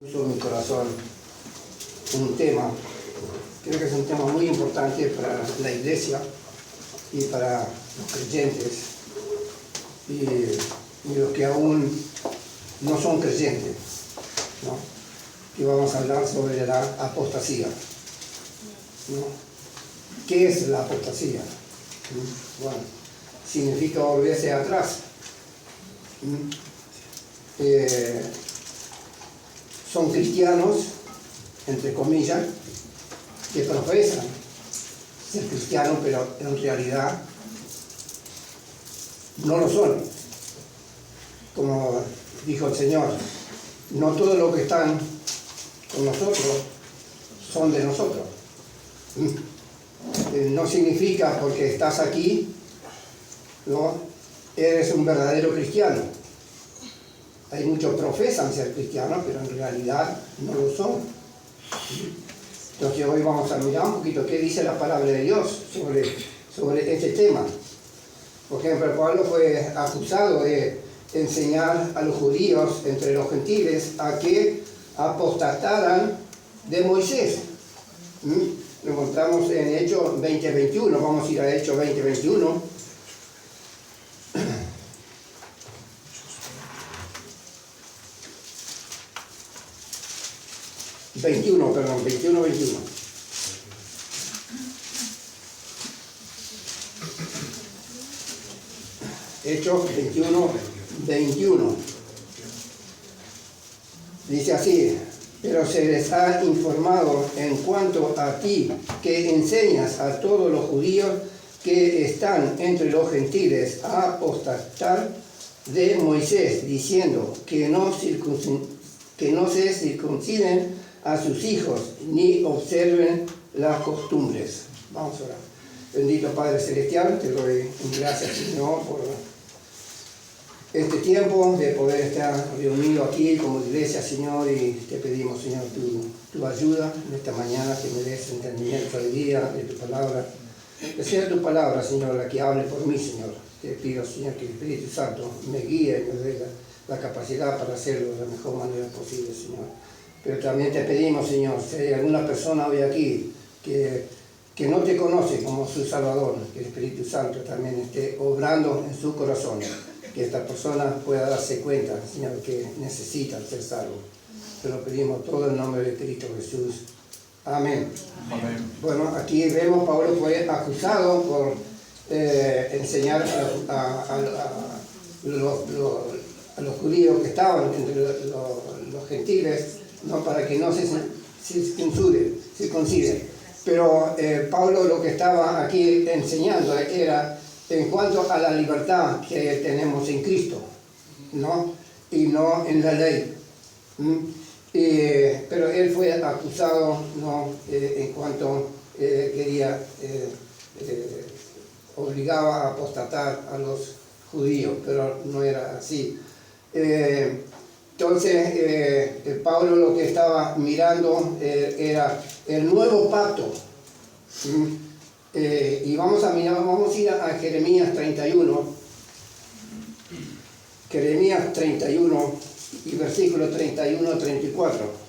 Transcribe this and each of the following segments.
Puso en mi corazón un tema, creo que es un tema muy importante para la iglesia y para los creyentes y los que aún no son creyentes, ¿no? Y vamos a hablar sobre la apostasía, ¿no? ¿Qué es la apostasía? Bueno, significa volverse atrás. Son cristianos, entre comillas, que profesan ser cristianos, pero en realidad no lo son. Como dijo el Señor, no todos los que están con nosotros son de nosotros. No significa porque estás aquí, ¿no?, eres un verdadero cristiano. Hay muchos que profesan ser cristianos, pero en realidad no lo son. Entonces hoy vamos a mirar un poquito qué dice la palabra de Dios sobre este tema. Por ejemplo, Pablo fue acusado de enseñar a los judíos entre los gentiles a que apostataran de Moisés. Lo encontramos en Hechos 20:21. Vamos a ir a Hechos 20:21. 21. Hechos 21. Dice así: pero se les ha informado en cuanto a ti, que enseñas a todos los judíos que están entre los gentiles a apostatar de Moisés, diciendo que no se circunciden a sus hijos, ni observen las costumbres. Vamos a orar. Bendito Padre Celestial, te doy gracias, Señor, por este tiempo de poder estar reunido aquí como iglesia, Señor, y te pedimos, Señor, tu ayuda en esta mañana, que me des entendimiento de día de tu palabra. Que sea tu palabra, Señor, la que hable por mí, Señor. Te pido, Señor, que el Espíritu Santo me guíe y me dé la capacidad para hacerlo de la mejor manera posible, Señor. Pero también te pedimos, Señor, si hay alguna persona hoy aquí que no te conoce como su Salvador, que el Espíritu Santo también esté obrando en su corazón, que esta persona pueda darse cuenta, Señor, que necesita ser salvo. Te lo pedimos todo en nombre de Cristo Jesús. Amén. Amén. Bueno, aquí vemos, Pablo fue acusado por enseñar a los judíos que estaban entre los gentiles, no, para que no se circunciden. Pero Pablo lo que estaba aquí enseñando era en cuanto a la libertad que tenemos en Cristo, ¿no? Y no en la ley. Pero él fue acusado, ¿no?, en cuanto quería, obligaba a apostatar a los judíos, pero no era así. Entonces, Pablo lo que estaba mirando era el nuevo pacto. Y vamos a ir a Jeremías 31. Jeremías 31 y versículos 31 a 34.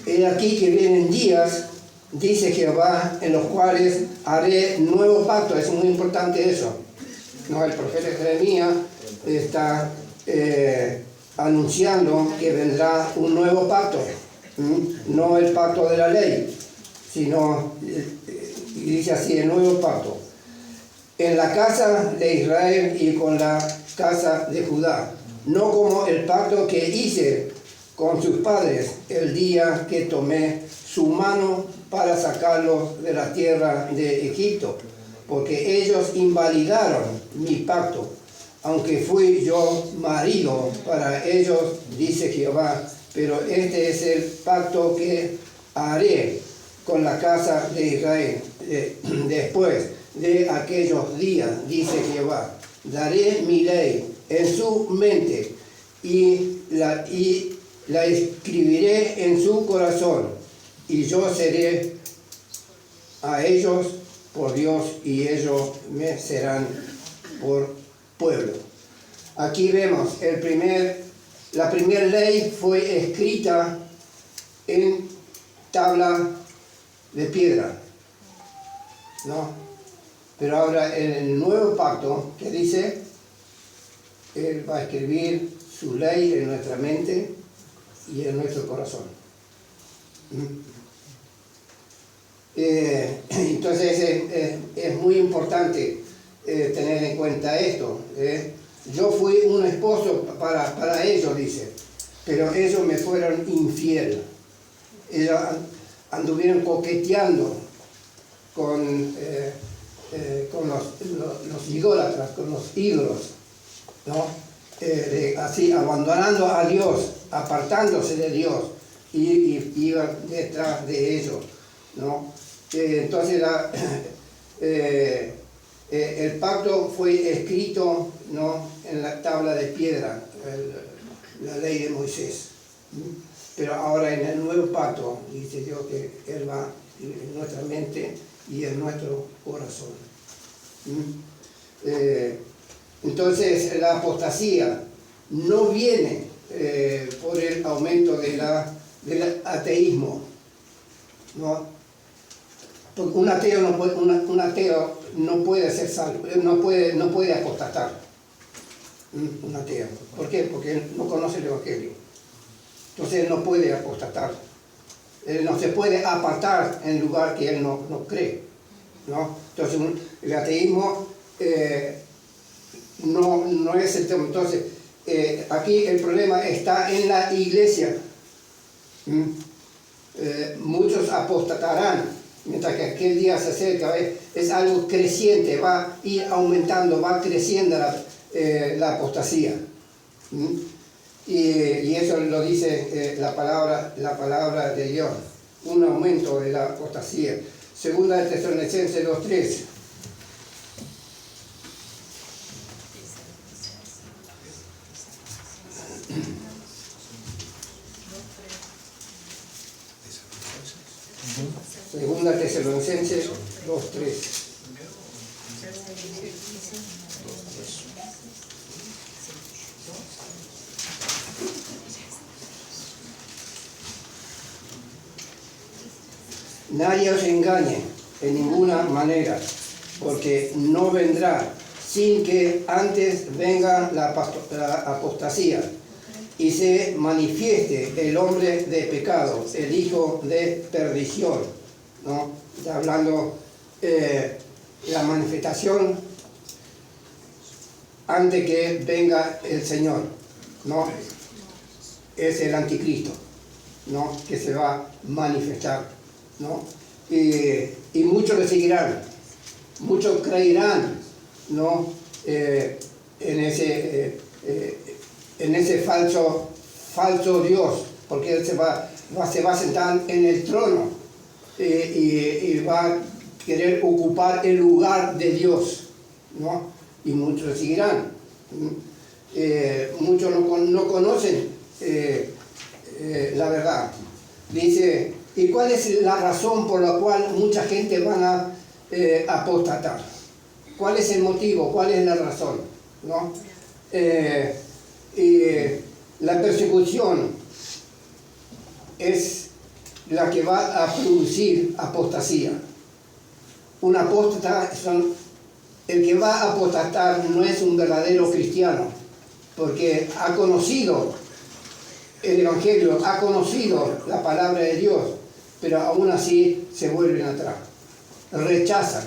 He aquí que vienen días, dice Jehová, en los cuales haré nuevo pacto. Es muy importante eso, ¿no? El profeta Jeremías está anunciando que vendrá un nuevo pacto, no el pacto de la ley, sino, y dice así, el nuevo pacto, en la casa de Israel y con la casa de Judá, no como el pacto que hice con sus padres el día que tomé su mano para sacarlos de la tierra de Egipto, porque ellos invalidaron mi pacto, aunque fui yo marido para ellos, dice Jehová. Pero este es el pacto que haré con la casa de Israel después de aquellos días, dice Jehová. Daré mi ley en su mente y la escribiré en su corazón, y yo seré a ellos por Dios y ellos me serán por pueblo. Aquí vemos la primera ley fue escrita en tabla de piedra, ¿no? Pero ahora en el nuevo pacto, ¿qué dice? Él va a escribir su ley en nuestra mente y en nuestro corazón. Entonces es muy importante tener en cuenta esto. Yo fui un esposo para ellos, dice, pero ellos me fueron infiel. Ellos anduvieron coqueteando con los idólatras, con los ídolos, ¿no? Así abandonando a Dios, apartándose de Dios, y iban detrás de ellos, ¿no? Entonces el pacto fue escrito, ¿no?, en la tabla de piedra, la ley de Moisés. Pero ahora en el nuevo pacto dice Dios que Él va en nuestra mente y en nuestro corazón. Entonces la apostasía no viene por el aumento del ateísmo, ¿no? Porque un ateo no puede ser salvo, no puede apostatar. Un ateo. ¿Por qué? Porque él no conoce el Evangelio. Entonces él no puede apostatar. Él no se puede apartar en lugar que él no cree, ¿no? Entonces el ateísmo no es el tema. Entonces aquí el problema está en la iglesia. Muchos apostatarán, mientras que aquel día se acerca. Es algo creciente, va a ir aumentando, va creciendo la apostasía. Y eso lo dice la palabra de Dios, un aumento de la apostasía. Segunda de Tesalonicenses 2:3. Segunda de Tesalonicenses 2:3. Nadie os engañe en ninguna manera, porque no vendrá sin que antes venga la apostasía y se manifieste el hombre de pecado, el hijo de perdición, ¿no? Está hablando la manifestación antes que venga el Señor, ¿no? Es el anticristo, ¿no?, que se va a manifestar, ¿no? Y muchos le seguirán, muchos creerán, ¿no?, en ese falso Dios, porque él se va a sentar en el trono y va a querer ocupar el lugar de Dios, ¿no? Y muchos le seguirán. Muchos no conocen la verdad. Dice, ¿y cuál es la razón por la cual mucha gente van a apostatar? ¿Cuál es el motivo? ¿Cuál es la razón? ¿No? La persecución es la que va a producir apostasía. Un apóstata, el que va a apostatar no es un verdadero cristiano, porque ha conocido el Evangelio, ha conocido la palabra de Dios, pero aún así se vuelven atrás, rechazan.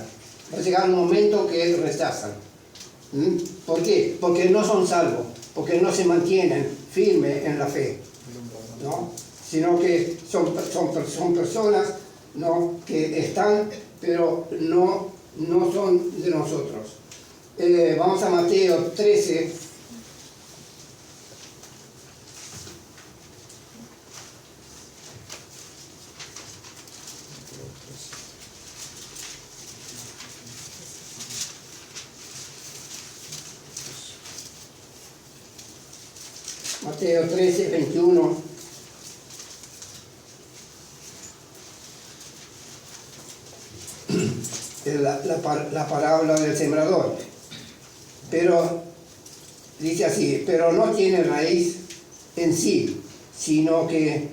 Va a llegar un momento que rechazan. ¿Por qué? Porque no son salvos, porque no se mantienen firmes en la fe, ¿no? Sino que son personas, ¿no?, que están, pero no son de nosotros. Vamos a Mateo 13. Mateo 13, 21. la parábola del sembrador. Pero dice así, pero no tiene raíz en sí, sino que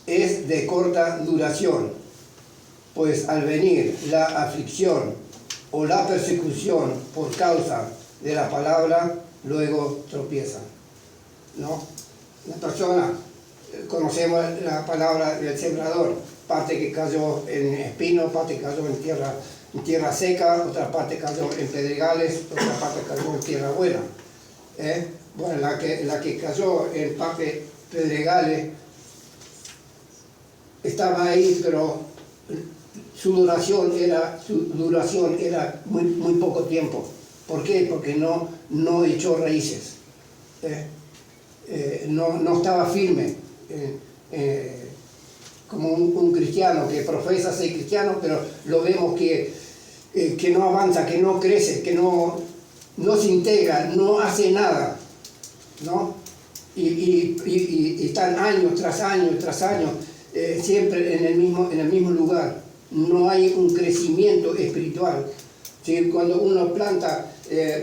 es de corta duración, pues al venir la aflicción o la persecución por causa de la palabra, luego tropiezan, ¿no? La persona, conocemos la palabra del sembrador, parte que cayó en espino, parte que cayó en tierra seca, otra parte cayó en pedregales, otra parte cayó en tierra buena. Bueno, la que cayó en pedregales estaba ahí, pero su duración era muy poco tiempo. ¿Por qué? Porque no echó raíces, no estaba firme, como un cristiano que profesa ser cristiano, pero lo vemos que no avanza, que no crece, que no se integra, no hace nada, ¿no? Y están años tras años tras años, siempre en el mismo lugar. No hay un crecimiento espiritual. ¿Sí? Cuando uno planta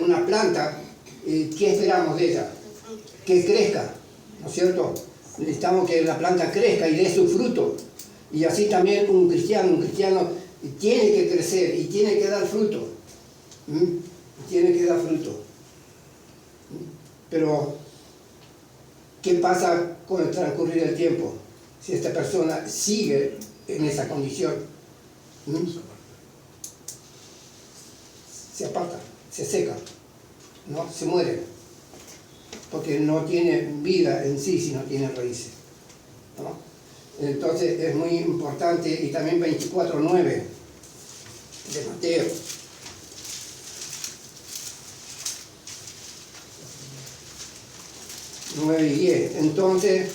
una planta, ¿qué esperamos de ella? Que crezca, ¿no es cierto? Necesitamos que la planta crezca y dé su fruto. Y así también un cristiano tiene que crecer y tiene que dar fruto. Tiene que dar fruto. Pero, ¿qué pasa con el transcurrir del tiempo? Si esta persona sigue en esa condición, se aparta, se seca, ¿no? Se muere, porque no tiene vida en sí si no tiene raíces, ¿no? Entonces es muy importante. Y también 24:9 de Mateo. Nueve y 10. Entonces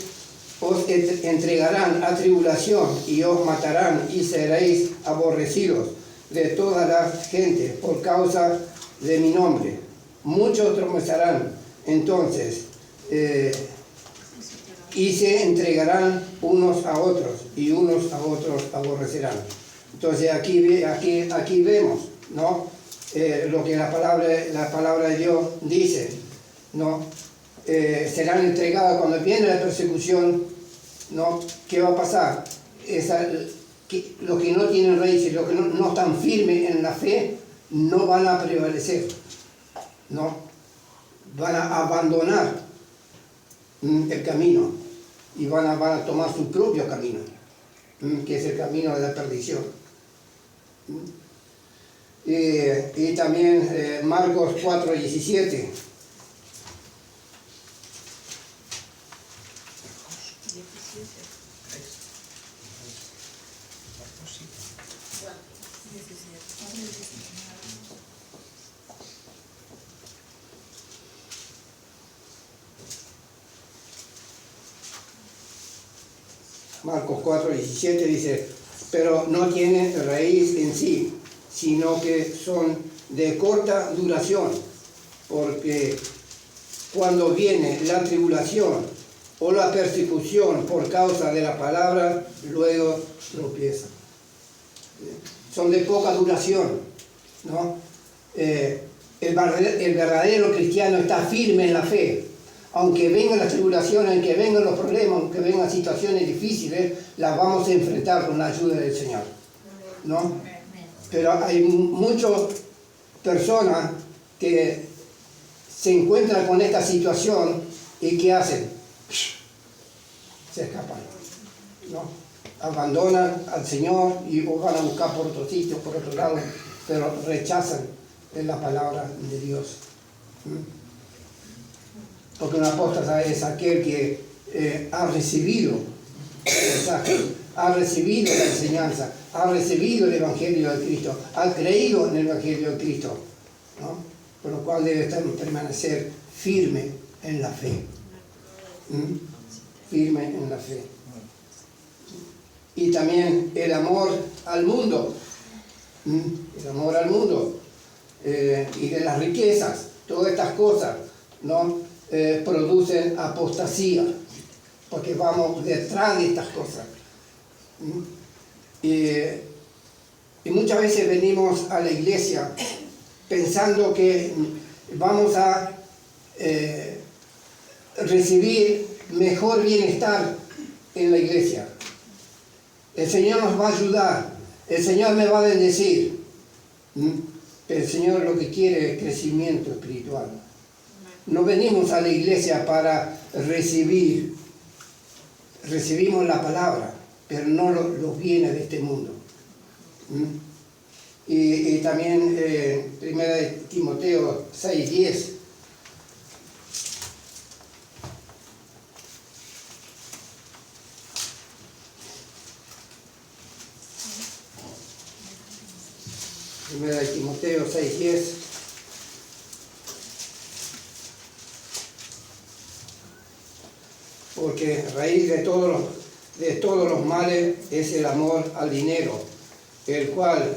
os entregarán a tribulación y os matarán y seréis aborrecidos de todas las gentes por causa de mi nombre. Muchos tropezarán entonces y se entregarán unos a otros y unos a otros aborrecerán. Entonces aquí vemos, ¿no? Lo que la palabra de Dios dice, ¿no? Serán entregados cuando viene la persecución, ¿no? ¿Qué va a pasar? Los que no tienen raíces, los que no están firmes en la fe, no van a prevalecer, ¿no? Van a abandonar el camino y van a tomar su propio camino, que es el camino de la perdición. Y también Marcos 4:17. Marcos 4:17 dice, pero no tiene raíz en sí, sino que son de corta duración, porque cuando viene la tribulación o la persecución por causa de la palabra, luego tropiezan. Son de poca duración, ¿no? El verdadero cristiano está firme en la fe. Aunque vengan las tribulaciones, aunque vengan los problemas, aunque vengan situaciones difíciles, las vamos a enfrentar con la ayuda del Señor, ¿no? Pero hay muchas personas que se encuentran con esta situación y ¿qué hacen? Se escapan, ¿no? Abandonan al Señor y van a buscar por otro sitio, por otro lado, pero rechazan la palabra de Dios. Porque un apóstata es aquel que ha recibido el mensaje, ha recibido la enseñanza, ha recibido el Evangelio de Cristo, ha creído en el Evangelio de Cristo, ¿no? Por lo cual debe permanecer firme en la fe. Firme en la fe. Y también el amor al mundo. El amor al mundo. Y de las riquezas, todas estas cosas, ¿no? Producen apostasía, porque vamos detrás de estas cosas. Y muchas veces venimos a la iglesia pensando que vamos a recibir mejor bienestar en la iglesia. El Señor nos va a ayudar, el Señor me va a bendecir. Pero el Señor lo que quiere es crecimiento espiritual. No venimos a la iglesia para recibir. Recibimos la palabra, pero no los bienes de este mundo. Y también 1 Timoteo 6:10. Primera de Timoteo 6:10. Porque raíz de todos los males es el amor al dinero, el cual,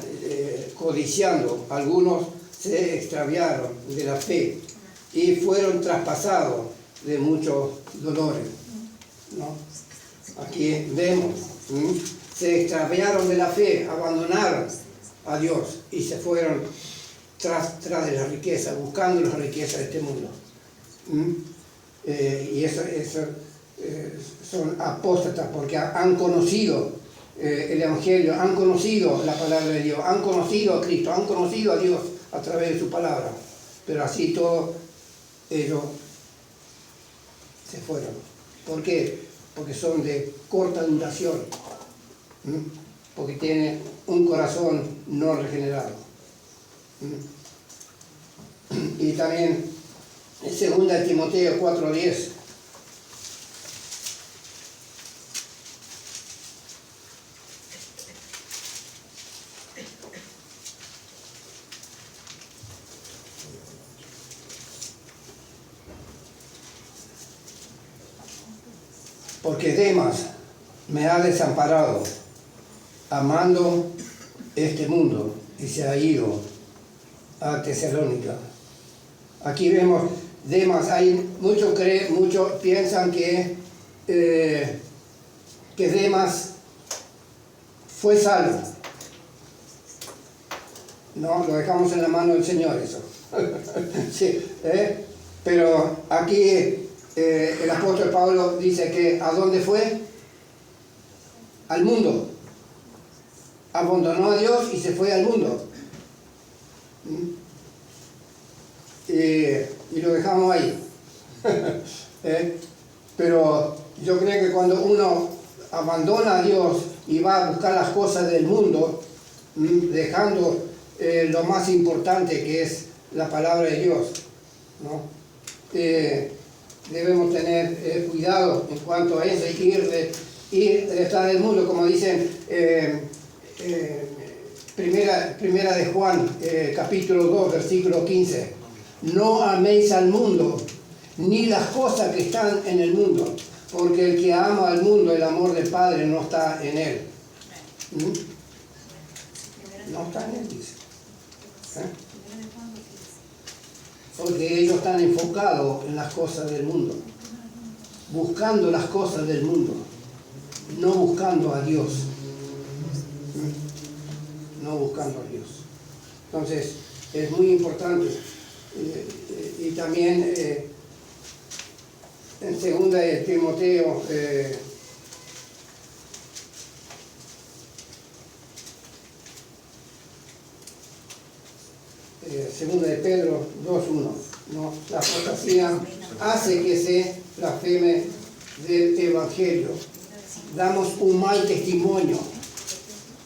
codiciando, algunos se extraviaron de la fe y fueron traspasados de muchos dolores, ¿no? Aquí vemos, se extraviaron de la fe, abandonaron a Dios y se fueron tras de la riqueza, buscando la riqueza de este mundo. Y eso son apóstatas porque han conocido el Evangelio, han conocido la palabra de Dios, han conocido a Cristo, han conocido a Dios a través de su palabra, pero así todos ellos se fueron. ¿Por qué? Porque son de corta duración, porque tienen un corazón no regenerado. Y también en 2 Timoteo 4:10. Porque Demas me ha desamparado, amando este mundo, y se ha ido a Tesalónica. Aquí vemos Demas, hay muchos piensan que Demas fue salvo. No, lo dejamos en la mano del Señor eso. Sí, pero aquí el apóstol Pablo dice que ¿a dónde fue? Al mundo. Abandonó a Dios y se fue al mundo. Y lo dejamos ahí. Pero yo creo que cuando uno abandona a Dios y va a buscar las cosas del mundo, dejando lo más importante que es la palabra de Dios, ¿no? Debemos tener cuidado en cuanto a eso, ir de estar del mundo, como dicen primera de Juan, capítulo 2, versículo 15. No améis al mundo, ni las cosas que están en el mundo, porque el que ama al mundo, el amor del Padre no está en él. No está en él, dice. Porque ellos están enfocados en las cosas del mundo, buscando las cosas del mundo, no buscando a Dios. No buscando a Dios. Entonces, es muy importante. Y también en 2 Timoteo 2 de Pedro 2:1, ¿no? La apostasía hace que se blasfeme del Evangelio. Damos un mal testimonio.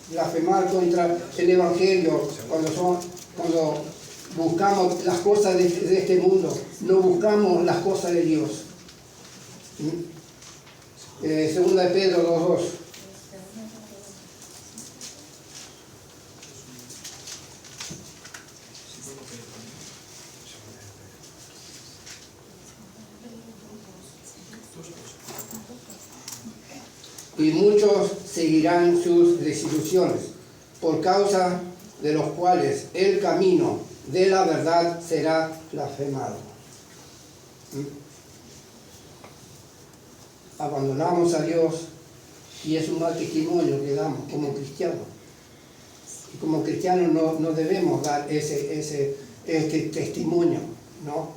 Blasfemar contra el Evangelio cuando buscamos las cosas de este mundo, no buscamos las cosas de Dios. 2 de Pedro 2:2. Y muchos seguirán sus desilusiones, por causa de los cuales el camino de la verdad será blasfemado. Abandonamos a Dios y es un mal testimonio que damos como cristianos. Y como cristianos no debemos dar este testimonio, ¿no?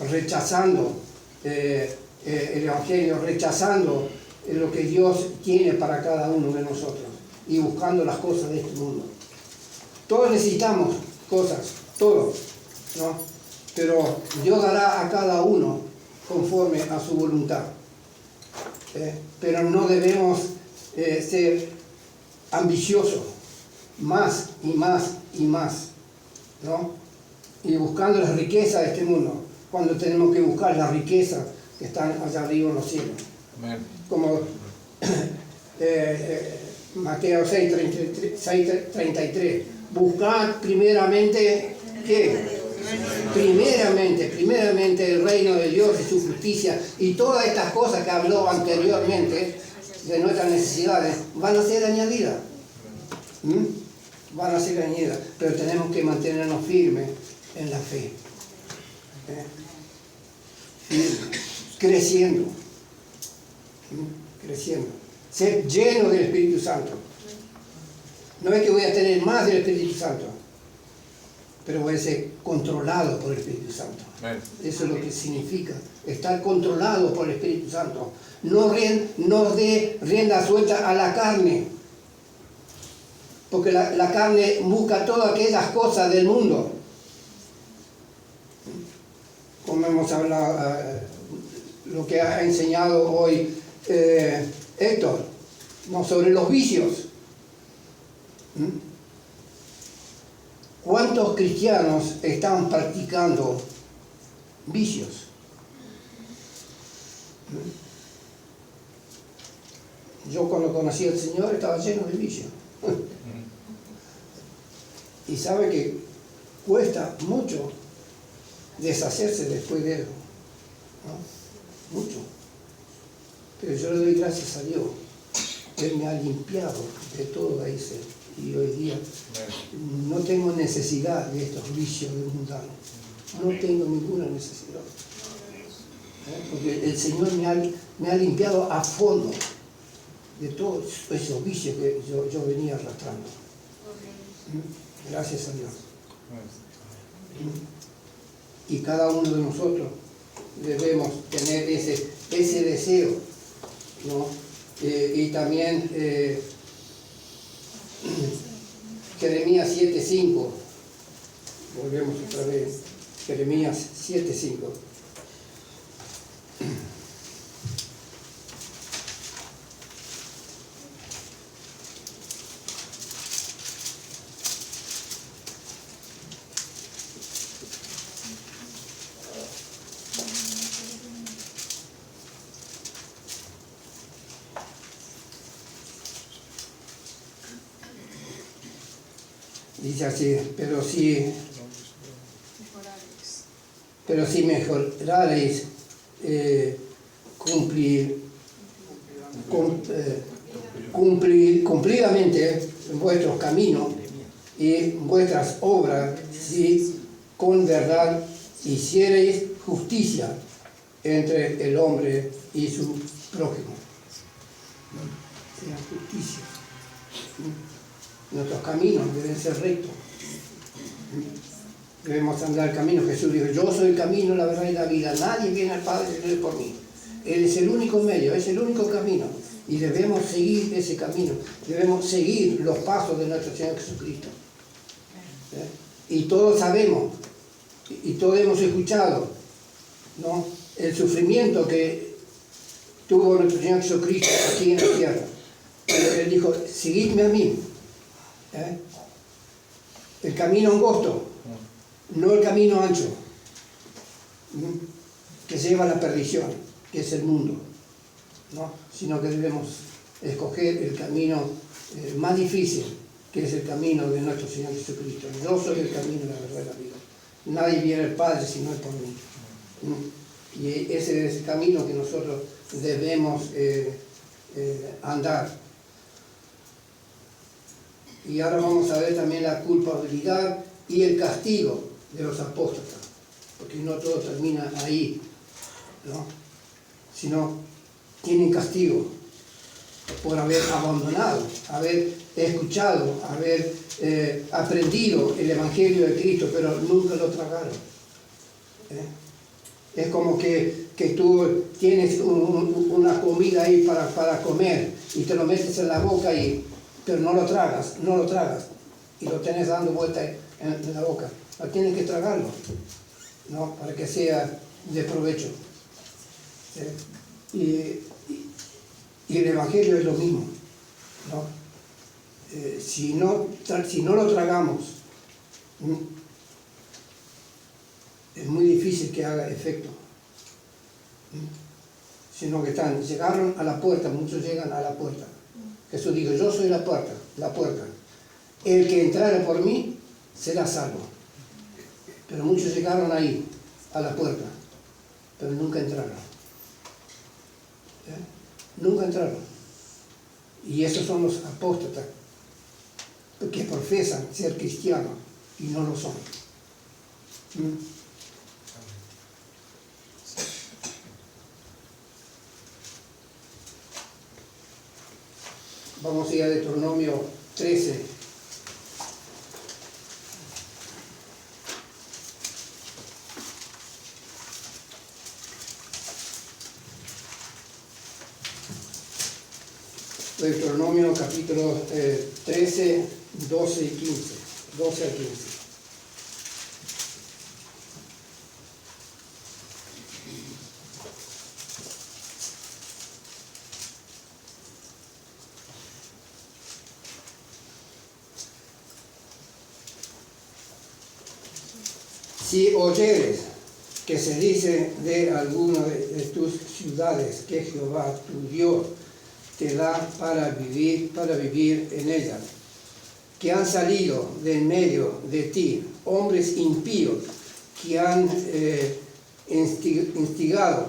Rechazando el Evangelio, rechazando lo que Dios tiene para cada uno de nosotros y buscando las cosas de este mundo. Todos necesitamos cosas, todos, ¿no? Pero Dios dará a cada uno conforme a su voluntad. Pero no debemos ser ambiciosos, más y más y más, ¿no? Y buscando las riquezas de este mundo, cuando tenemos que buscar las riquezas que están allá arriba en los cielos. Amén. Como Mateo 6:33, buscad primeramente, ¿qué? Primeramente el reino de Dios y su justicia, y todas estas cosas que habló anteriormente de nuestras necesidades van a ser añadidas. Van a ser añadidas, pero tenemos que mantenernos firmes en la fe. Creciendo. Creciendo. Ser lleno del Espíritu Santo. No es que voy a tener más del Espíritu Santo, pero voy a ser controlado por el Espíritu Santo. Eso es lo que significa estar controlado por el Espíritu Santo. No dé rienda suelta a la carne, porque la carne busca todas aquellas cosas del mundo. Como hemos hablado, lo que ha enseñado hoy Héctor, ¿no? Sobre los vicios. ¿Cuántos cristianos están practicando vicios? Yo cuando conocí al Señor estaba lleno de vicios. Y sabe que cuesta mucho deshacerse después de eso, ¿no? Mucho. Pero yo le doy gracias a Dios. Él me ha limpiado de todo eso. Y hoy día no tengo necesidad de estos vicios mundanos. No tengo ninguna necesidad. Porque el Señor me ha limpiado a fondo de todos esos vicios que yo venía arrastrando. Gracias a Dios. Y cada uno de nosotros debemos tener ese deseo, ¿no? Y también Jeremías 7:5, volvemos otra vez, Jeremías 7:5. Dice así, pero si mejorareis cumplidamente vuestros caminos y vuestras obras, si con verdad hiciereis justicia entre el hombre y su prójimo. Sea justicia. Nuestros caminos deben ser rectos. Debemos andar el camino. Jesús dijo, yo soy el camino, la verdad y la vida. Nadie viene al Padre si no es por mí. Él es el único medio, es el único camino. Y debemos seguir ese camino. Debemos seguir los pasos de nuestro Señor Jesucristo. Y todos sabemos, y todos hemos escuchado, ¿no? El sufrimiento que tuvo nuestro Señor Jesucristo aquí en la tierra. Él dijo, seguidme a mí. El camino angosto, no el camino ancho, que lleva a la perdición, que es el mundo, ¿no? Sino que debemos escoger el camino más difícil, que es el camino de nuestro Señor Jesucristo. Yo soy el camino, la verdad y la vida. Nadie viene al Padre si no es por mí. Y ese es el camino que nosotros debemos andar. Y ahora vamos a ver también la culpabilidad y el castigo de los apóstatas, porque no todo termina ahí, ¿no? Sino tienen castigo. por haber abandonado, haber escuchado, haber aprendido el Evangelio de Cristo, pero nunca lo tragaron. Es como que tú tienes una comida ahí para comer y te lo metes en la boca, pero no lo tragas, y lo tenés dando vuelta en la boca. No tienes que tragarlo, ¿no? Para que sea de provecho. ¿Sí? Y el Evangelio es lo mismo, ¿no? Si no lo tragamos, es muy difícil que haga efecto. Sino que llegaron a la puerta, muchos llegan a la puerta. Jesús dijo, yo soy la puerta. El que entrare por mí será salvo. Pero muchos llegaron ahí, a la puerta, pero nunca entraron. Nunca entraron. Y esos son los apóstatas, que profesan ser cristianos y no lo son. Vamos a ir a Deuteronomio 13. Deuteronomio capítulo 13, 12 y 15. 12 al 15. Si oyeres que se dice de alguna de tus ciudades que Jehová tu Dios te da para vivir en ellas, que han salido de en medio de ti hombres impíos que han instigado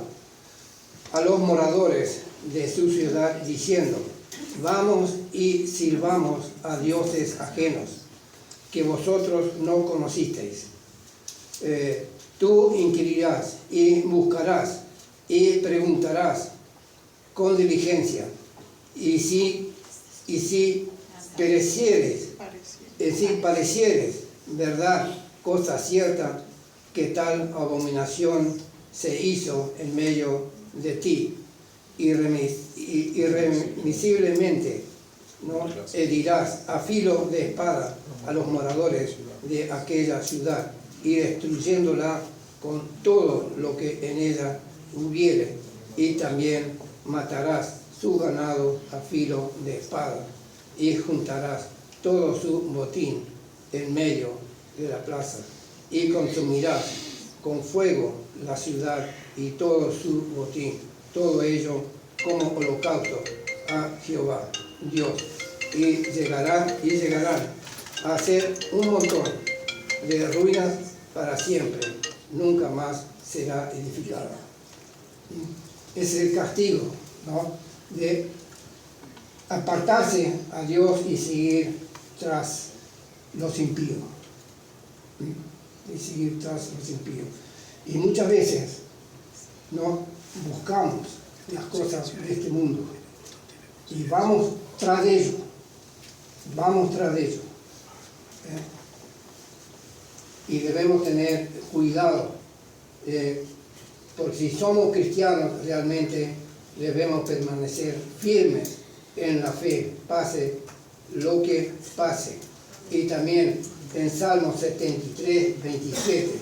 a los moradores de su ciudad diciendo, vamos y sirvamos a dioses ajenos que vosotros no conocisteis. Tú inquirirás y buscarás y preguntarás con diligencia, y si parecieres verdad, cosa cierta, que tal abominación se hizo en medio de ti, irremisiblemente, ¿no? Herirás a filo de espada a los moradores de aquella ciudad, y destruyéndola con todo lo que en ella hubiere, y también matarás su ganado a filo de espada, y juntarás todo su botín en medio de la plaza, y consumirás con fuego la ciudad y todo su botín, todo ello como holocausto a Jehová Dios, y llegarán a ser un montón de ruinas para siempre, nunca más será edificada. Es el castigo, ¿no?, de apartarse a Dios y seguir tras los impíos. Y muchas veces, ¿no?, buscamos las cosas de este mundo y vamos tras de ello. Y debemos tener cuidado, porque si somos cristianos realmente debemos permanecer firmes en la fe, pase lo que pase. Y también en Salmo 73, 27.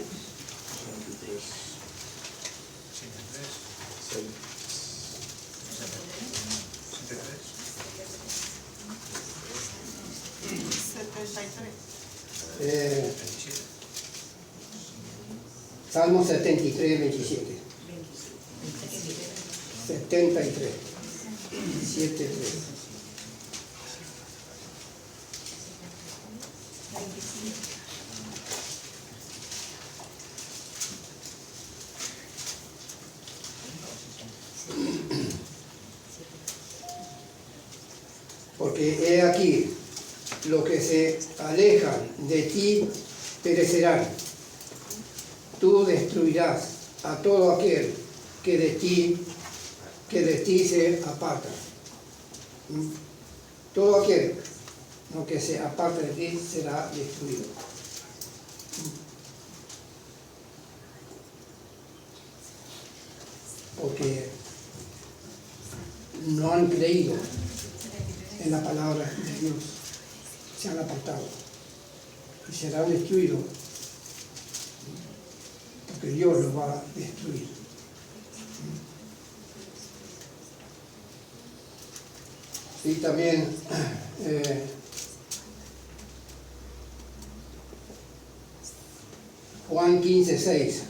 Salmo 73, 27. 73, 7, 3. Porque he aquí, los que se alejan de ti perecerán. Tú destruirás a todo aquel que de ti se aparta. Todo aquel que se aparte de ti será destruido. Porque no han creído en la palabra de Dios, se han apartado y serán destruidos porque Dios los va a destruir. Y también Juan 15:6.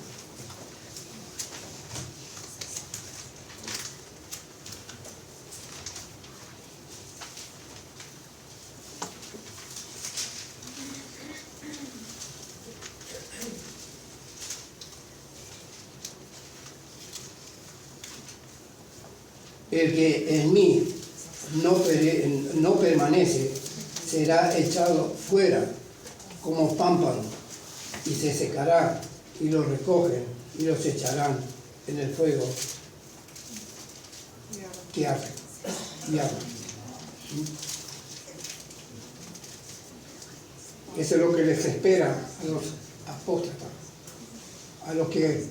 El que en mí no permanece será echado fuera como pámpano y se secará, y los recogen y los echarán en el fuego que arde y arde. Eso es lo que les espera a los apóstatas, a los que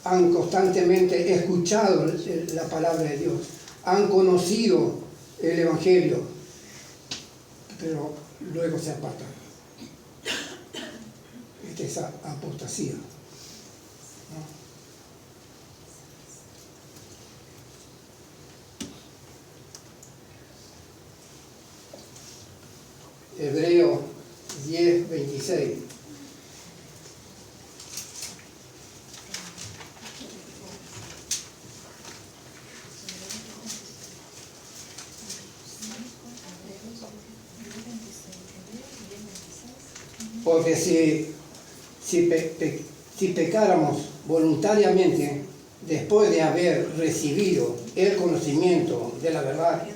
han constantemente escuchado la palabra de Dios, han conocido el Evangelio, pero luego se apartan. Esta es apostasía, ¿no? Hebreos 10:26. Porque si pecáramos voluntariamente después de haber recibido el conocimiento de la verdad,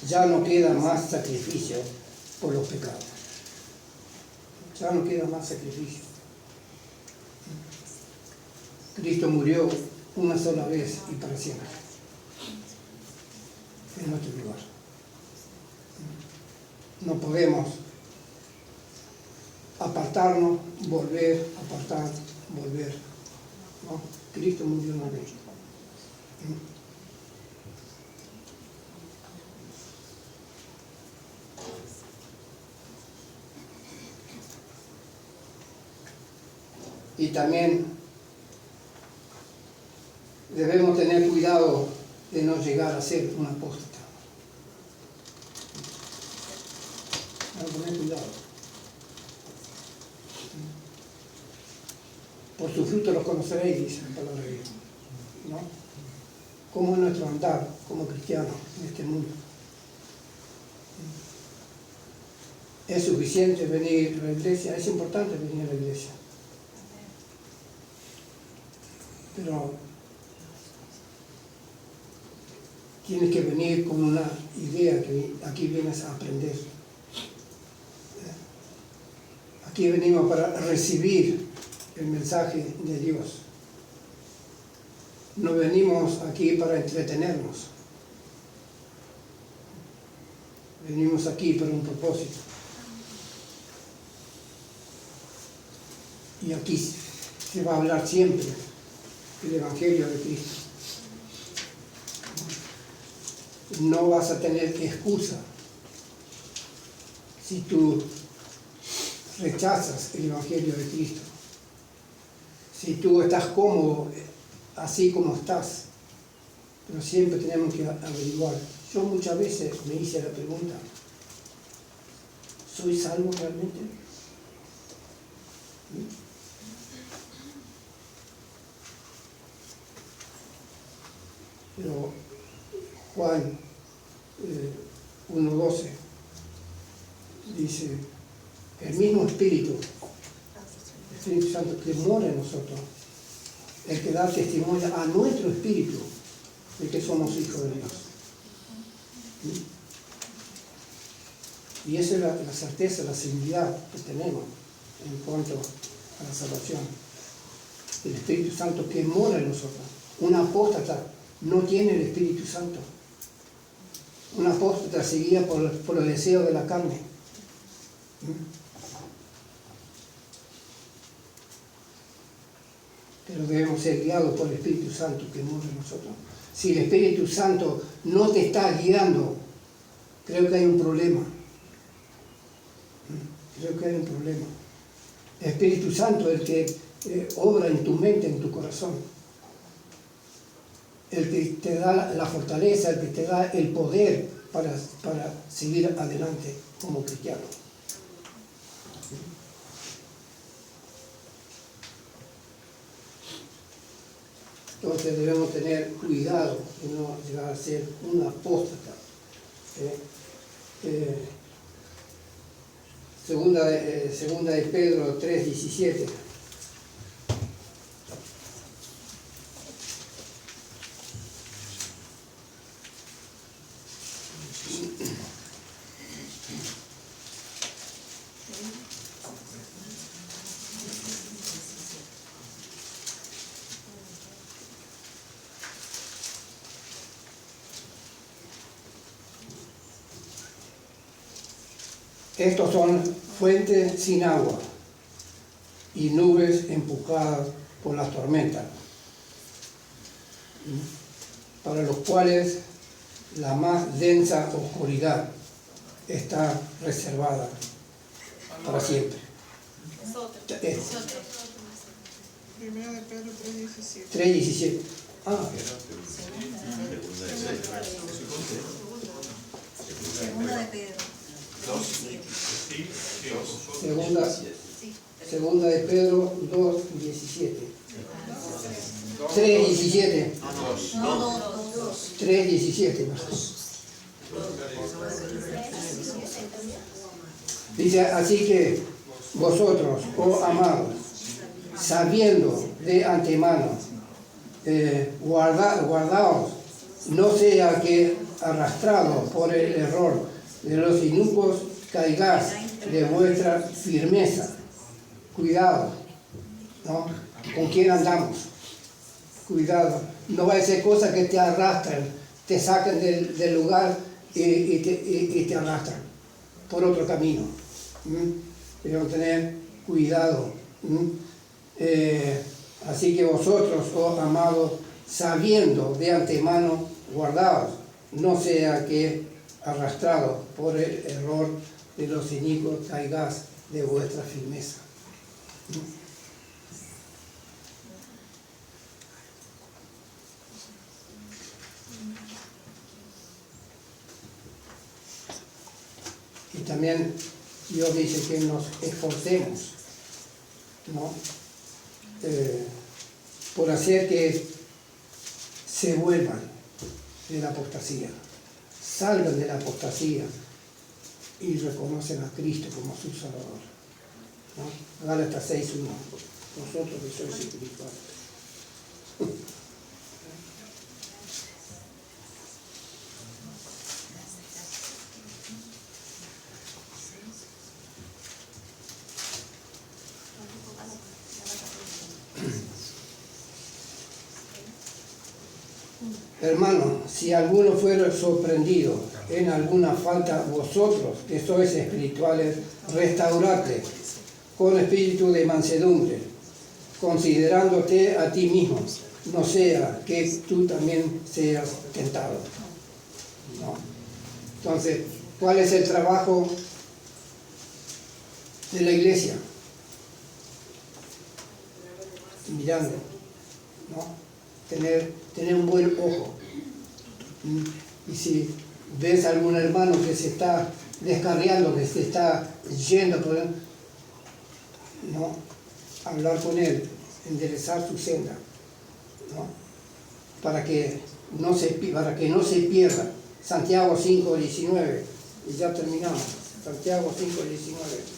ya no queda más sacrificio por los pecados. Ya no queda más sacrificio. Cristo murió una sola vez y para siempre en nuestro lugar. No podemos apartarnos, volver, apartar, volver. ¿No? Cristo murió una vez. Y también debemos tener cuidado de no llegar a ser un apóstata. Debemos tener cuidado. Por su fruto los conoceréis, dice la palabra de Dios, ¿no? ¿Cómo es nuestro andar como cristianos en este mundo? ¿Es suficiente venir a la iglesia? Es importante venir a la iglesia. Pero tienes que venir con una idea que aquí vienes a aprender. Aquí venimos para recibir el mensaje de Dios. No venimos aquí para entretenernos. Venimos aquí por un propósito. Y aquí se va a hablar siempre el Evangelio de Cristo. No vas a tener excusa si tú rechazas el Evangelio de Cristo. Si tú estás cómodo así como estás, pero siempre tenemos que averiguar. Yo muchas veces me hice la pregunta, ¿soy salvo realmente? Pero Juan 1:12 dice, el mismo Espíritu Santo que mora en nosotros, el que da testimonio a nuestro espíritu de que somos hijos de Dios. Y esa es la certeza, la seguridad que tenemos en cuanto a la salvación. El Espíritu Santo que mora en nosotros. Un apóstata no tiene el Espíritu Santo. Un apóstata se guía por el deseo de la carne. Pero debemos ser guiados por el Espíritu Santo que mora en nosotros. Si el Espíritu Santo no te está guiando, creo que hay un problema. Creo que hay un problema. El Espíritu Santo es el que obra en tu mente, en tu corazón. El que te da la fortaleza, el que te da el poder para seguir adelante como cristiano. Entonces debemos tener cuidado de no llegar a ser un apóstata. Segunda de Pedro 3:17. Estos son fuentes sin agua y nubes empujadas por las tormentas, para los cuales la más densa oscuridad está reservada para siempre. Primero de Pedro 3:17. 3:17. Segunda de Pedro. Segunda de Pedro 2:17. 3:17. No, 3:17. Dice, así que vosotros, oh amados, sabiendo de antemano, guardaos, no sea que arrastrados por el error de los inicuos caigáis de vuestra firmeza. Cuidado, ¿no? ¿Con quién andamos? Cuidado, no va a ser cosas que te arrastran, te sacan del lugar y te arrastran por otro camino. Debemos tener cuidado. Así que vosotros, oh amados, sabiendo de antemano, guardaos, no sea que arrastrados por el error de los inicuos caigáis de vuestra firmeza. Y también Dios dice que nos esforcemos, ¿no? Por hacer que se vuelvan de la apostasía, salgan de la apostasía y reconocen a Cristo como su Salvador, ¿no? Gálatas 6:1. Vosotros que sois espirituales. Hermano, si alguno fuera sorprendido en alguna falta, vosotros que sois espirituales, restauradle con espíritu de mansedumbre, considerándote a ti mismo, no sea que tú también seas tentado. ¿No? Entonces, ¿cuál es el trabajo de la iglesia? Mirando, ¿no? Tener un buen ojo. Y si ves a algún hermano que se está descarriando, que se está yendo por él, ¿no? Hablar con él, enderezar su senda, ¿no? Para que no se pierda. Santiago 5:19, y ya terminamos. Santiago 5:19.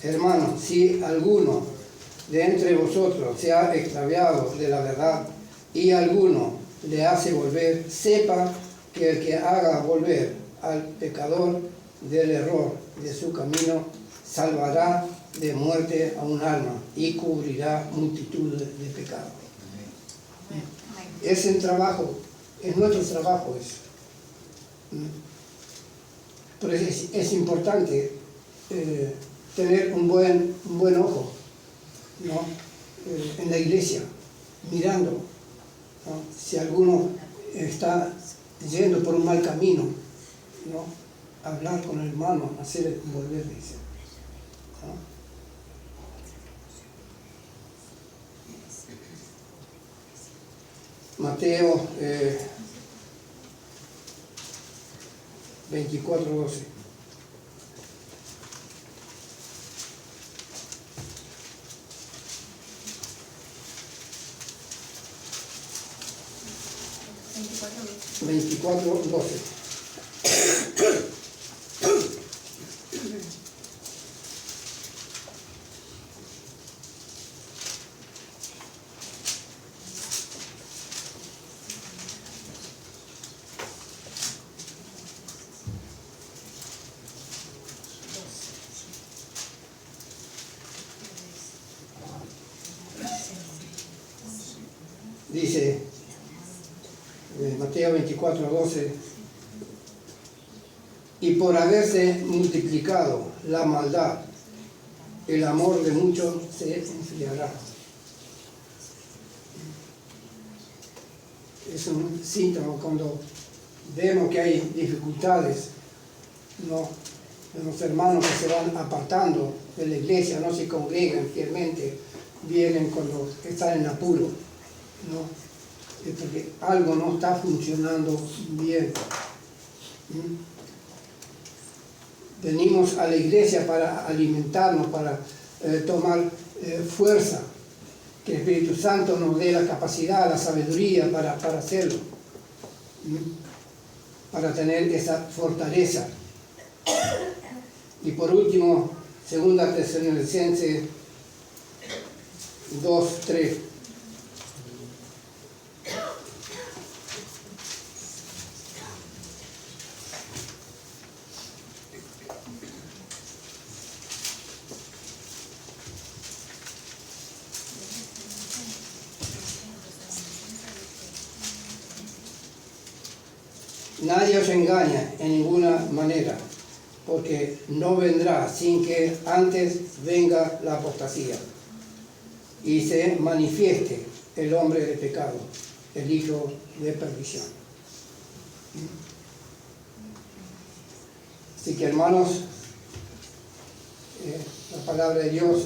Hermanos, si alguno de entre vosotros se ha extraviado de la verdad y alguno le hace volver, sepa que el que haga volver al pecador del error de su camino, salvará de muerte a un alma y cubrirá multitud de pecados. Es el trabajo, es nuestro trabajo eso. Pero es importante tener un buen ojo, ¿no? En la iglesia, mirando, ¿no? Si alguno está yendo por un mal camino, ¿no? Hablar con el hermano, hacerle volver, dice, ¿no? Mateo 24:12. Dice Mateo 24:12, y por haberse multiplicado la maldad, el amor de muchos se enfriará. Es un síntoma cuando vemos que hay dificultades, ¿no? De los hermanos que se van apartando de la iglesia, no se congregan fielmente, vienen cuando están en apuro, ¿no? Es porque algo no está funcionando bien. Venimos a la iglesia para alimentarnos, para tomar fuerza, que el Espíritu Santo nos dé la capacidad, la sabiduría para hacerlo, para tener esa fortaleza. Y por último, 2 Tesalonicenses 2:3. Nadie os engaña en ninguna manera, porque no vendrá sin que antes venga la apostasía y se manifieste el hombre de pecado, el hijo de perdición. Así que, hermanos, la palabra de Dios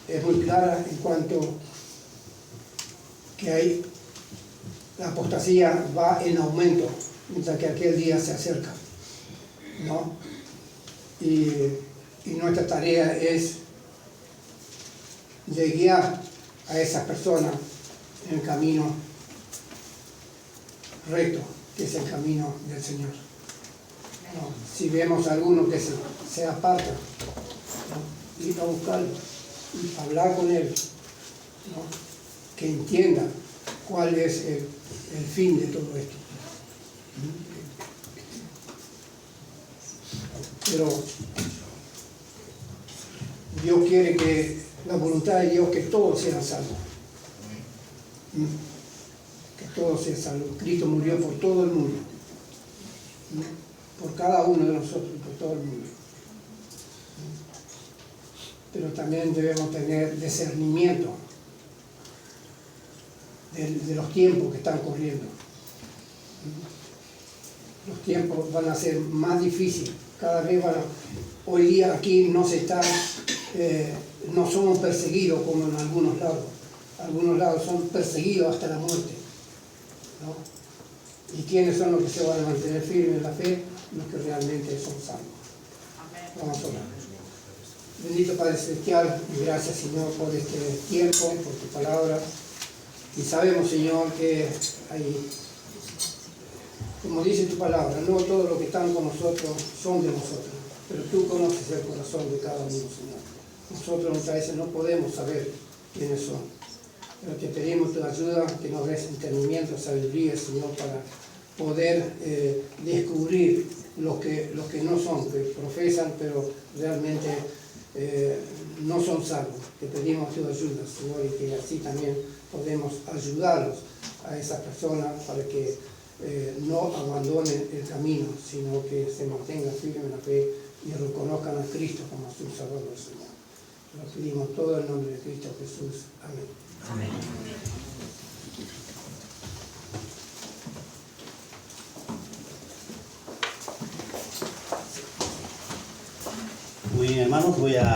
es muy clara en cuanto que hay la apostasía va en aumento mientras que aquel día se acerca, ¿no? Y nuestra tarea es de guiar a esas personas en el camino recto, que es el camino del Señor, ¿no? Si vemos a alguno que se aparta, ¿no? Ir a buscarlo, y hablar con él, ¿no? Que entienda cuál es el fin de todo esto. Pero Dios quiere que la voluntad de Dios que todos sean salvos. Que todos sean salvos. Cristo murió por todo el mundo. Por cada uno de nosotros, por todo el mundo. Pero también debemos tener discernimiento de los tiempos que están corriendo. Los tiempos van a ser más difíciles. Cada vez hoy día aquí no somos perseguidos como en algunos lados. Algunos lados son perseguidos hasta la muerte, ¿no? ¿Y quiénes son los que se van a mantener firmes en la fe? Los que realmente son salvos. Vamos a orar. Bendito Padre Celestial, y gracias, Señor, por este tiempo, por tu palabra. Y sabemos, Señor, que hay, como dice tu palabra, no todos los que están con nosotros son de nosotros, pero tú conoces el corazón de cada uno, Señor. Nosotros muchas veces no podemos saber quiénes son, Pero te pedimos tu ayuda, que nos des entendimiento, sabiduría, Señor, para poder descubrir los que no son, que profesan, pero realmente no son salvos. Te pedimos tu ayuda, Señor, y que así también podemos ayudarlos a esas personas para que no abandonen el camino, sino que se mantengan firmes en la fe y reconozcan a Cristo como su Salvador, Señor. Lo pedimos todo en nombre de Cristo Jesús. Amén. Amén. Muy bien, hermanos, voy a